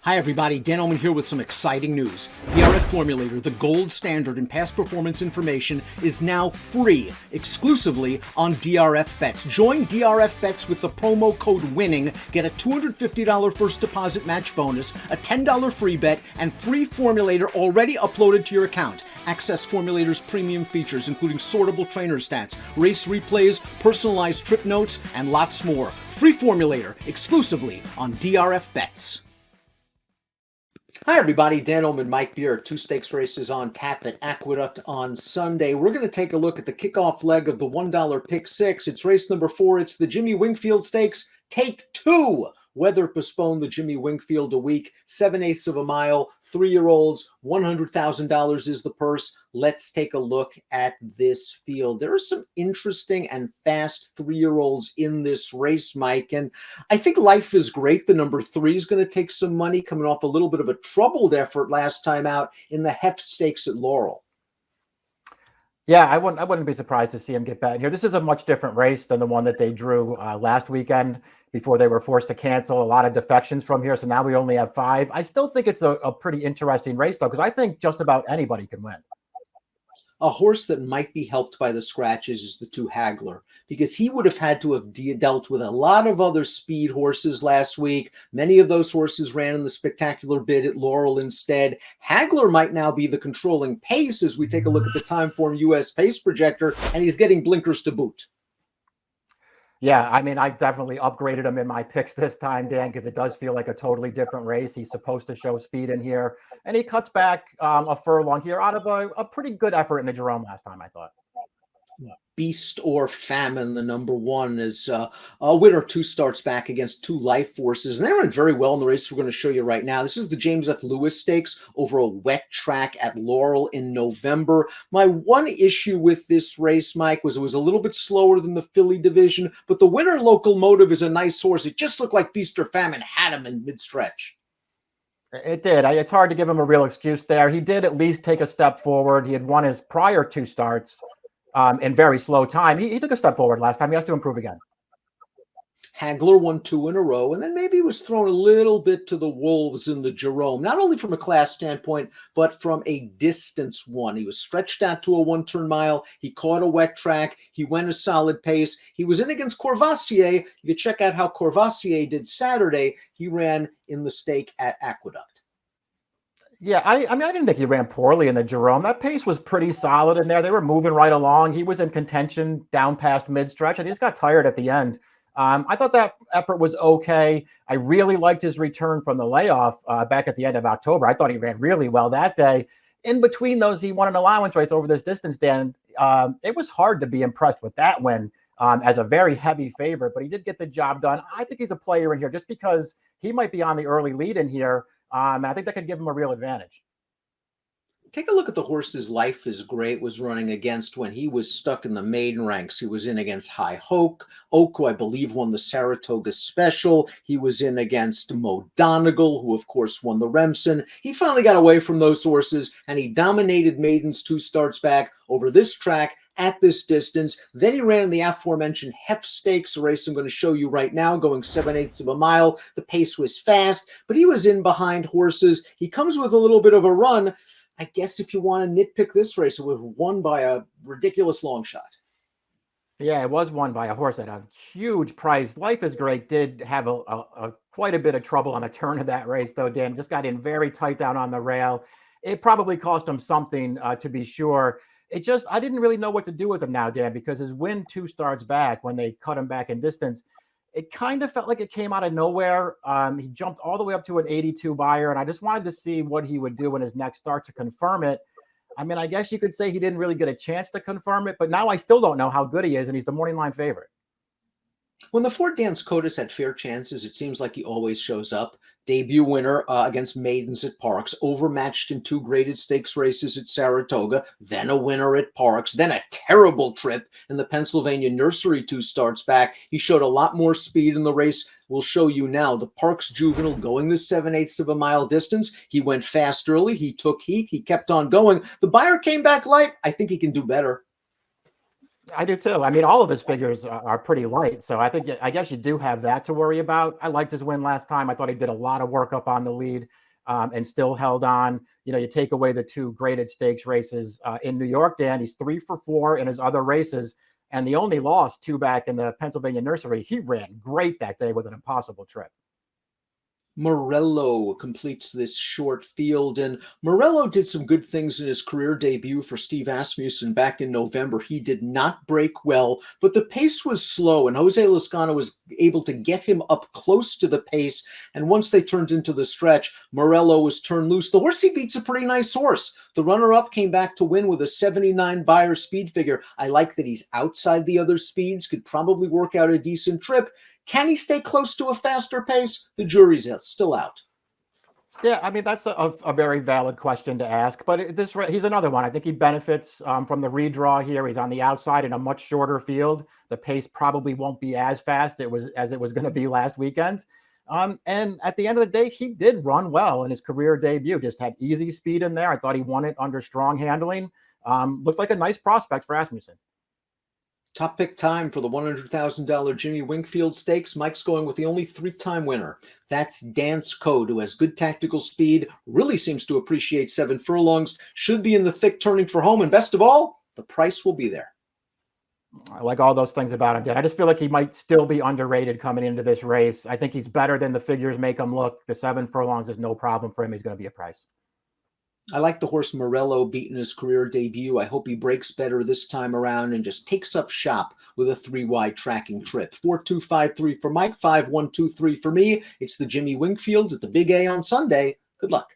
Hi everybody, Dan Illman here with some exciting news. DRF Formulator, the gold standard in past performance information, is now free, exclusively on DRF Bets. Join DRF Bets with the promo code WINNING, get a $250 first deposit match bonus, a $10 free bet, and free Formulator already uploaded to your account. Access Formulator's premium features, including sortable trainer stats, race replays, personalized trip notes, and lots more. Free Formulator, exclusively on DRF Bets. Hi everybody, Dan Illman, Mike Beer. Two stakes races on tap at Aqueduct on Sunday. We're going to take a look at the kickoff leg of the $1 pick six. It's race number 4. It's the Jimmy Winkfield Stakes. Take 2. Weather postponed the Jimmy Winkfield a week. 7/8 of a mile. 3-year-olds. $100,000 is the purse. Let's take a look at this field. There are some interesting and fast 3-year-olds in this race, Mike. And I think Life is Great. The number 3 is going to take some money, coming off a little bit of a troubled effort last time out in the Heft Stakes at Laurel. Yeah, I wouldn't be surprised to see him get back here. This is a much different race than the one that they drew last weekend before they were forced to cancel. A lot of defections from here, so now we only have 5. I still think it's a pretty interesting race, though, because I think just about anybody can win. A horse that might be helped by the scratches is the 2 Hagler, because he would have had to have dealt with a lot of other speed horses last week. Many of those horses ran in the spectacular bid at Laurel instead. Hagler might now be the controlling pace as we take a look at the Timeform US pace projector, and he's getting blinkers to boot. Yeah, I mean, I definitely upgraded him in my picks this time, Dan, because it does feel like a totally different race. He's supposed to show speed in here, and he cuts back a furlong here out of a pretty good effort in the Jerome last time, I thought. Beast or Famine, the number 1, is a winner 2 starts back against 2 Life Forces, and they ran very well in the race we're going to show you right now. This is the James F. Lewis Stakes over a wet track at Laurel in November. My one issue with this race, Mike, was it was a little bit slower than the filly division, but the winner Locomotive is a nice horse. It just looked like Beast or Famine had him in mid-stretch. It did. It's hard to give him a real excuse there. He did at least take a step forward. He had won his prior 2 starts in very slow time. He took a step forward last time. He has to improve again. Hagler won 2 in a row, and then maybe was thrown a little bit to the wolves in the Jerome, not only from a class standpoint, but from a distance one. He was stretched out to a 1-turn mile. He caught a wet track. He went a solid pace. He was in against Courvoisier. You can check out how Courvoisier did Saturday. He ran in the stake at Aqueduct. Yeah, I mean, I didn't think he ran poorly in the Jerome. That pace was pretty solid in there. They were moving right along. He was in contention down past mid-stretch, and he just got tired at the end. I thought that effort was okay. I really liked his return from the layoff back at the end of October. I thought he ran really well that day. In between those, he won an allowance race over this distance, Dan. It was hard to be impressed with that win as a very heavy favorite, but he did get the job done. I think he's a player in here just because he might be on the early lead in here. And I think that could give him a real advantage. Take a look at the horses Life is Great was running against when he was stuck in the maiden ranks. He was in against High Hoke, who I believe won the Saratoga Special. He was in against Mo Donegal, who of course won the Remsen. He finally got away from those horses, and he dominated maidens 2 starts back over this track at this distance. Then he ran in the aforementioned Heft Stakes, a race I'm going to show you right now, going 7/8 of a mile. The pace was fast, but he was in behind horses. He comes with a little bit of a run. I guess if you want to nitpick this race, it was won by a ridiculous long shot. Yeah, it was won by a horse at a huge price. Life is Great did have a quite a bit of trouble on the turn of that race, though, Dan. Just got in very tight down on the rail. It probably cost him something, to be sure. I didn't really know what to do with him now, Dan, because his win 2 starts back when they cut him back in distance, it kind of felt like it came out of nowhere. He jumped all the way up to an 82 buyer, and I just wanted to see what he would do in his next start to confirm it. I mean, I guess you could say he didn't really get a chance to confirm it, but now I still don't know how good he is, and he's the morning line favorite. When the Ford Dance Codas had fair chances, it seems like he always shows up. Debut winner against maidens at Parks, overmatched in 2 graded stakes races at Saratoga, then a winner at Parks, then a terrible trip in the Pennsylvania Nursery 2 starts back. He showed a lot more speed in the race. We'll show you now. The Parks Juvenile going the 7/8 of a mile distance. He went fast early. He took heat. He kept on going. The buyer came back light. I think he can do better. I do too. I mean, all of his figures are pretty light, so I guess you do have that to worry about. I liked his win last time. I thought he did a lot of work up on the lead, and still held on. You know, you take away the two graded stakes races in New York, Dan. He's 3 for 4 in his other races, and the only loss two back in the Pennsylvania Nursery. He ran great that day with an impossible trip. Morello completes this short field, and Morello did some good things in his career debut for Steve Asmussen back in November. He did not break well, but the pace was slow, and Jose Lezcano was able to get him up close to the pace, and once they turned into the stretch, Morello was turned loose. The horse he beat's a pretty nice horse. The runner-up came back to win with a 79 Beyer speed figure. I like that he's outside the other speeds, could probably work out a decent trip. Can he stay close to a faster pace? The jury's still out. Yeah, I mean, that's a very valid question to ask, but he's another one. I think he benefits from the redraw here. He's on the outside in a much shorter field. The pace probably won't be as fast as it was going to be last weekend. And at the end of the day, he did run well in his career debut. Just had easy speed in there. I thought he won it under strong handling. Looked like a nice prospect for Asmussen. Top pick time for the $100,000 Jimmy Winkfield Stakes. Mike's going with the only 3-time winner. That's Dance Code, who has good tactical speed, really seems to appreciate 7 furlongs, should be in the thick turning for home, and best of all, the price will be there. I like all those things about him, Dan. I just feel like he might still be underrated coming into this race. I think he's better than the figures make him look. The 7 furlongs is no problem for him. He's going to be a price. I like the horse Morello beating his career debut. I hope he breaks better this time around and just takes up shop with a 3-wide tracking trip. 4-2-5-3 for Mike, 5-1-2-3 for me. It's the Jimmy Winkfield at the Big A on Sunday. Good luck.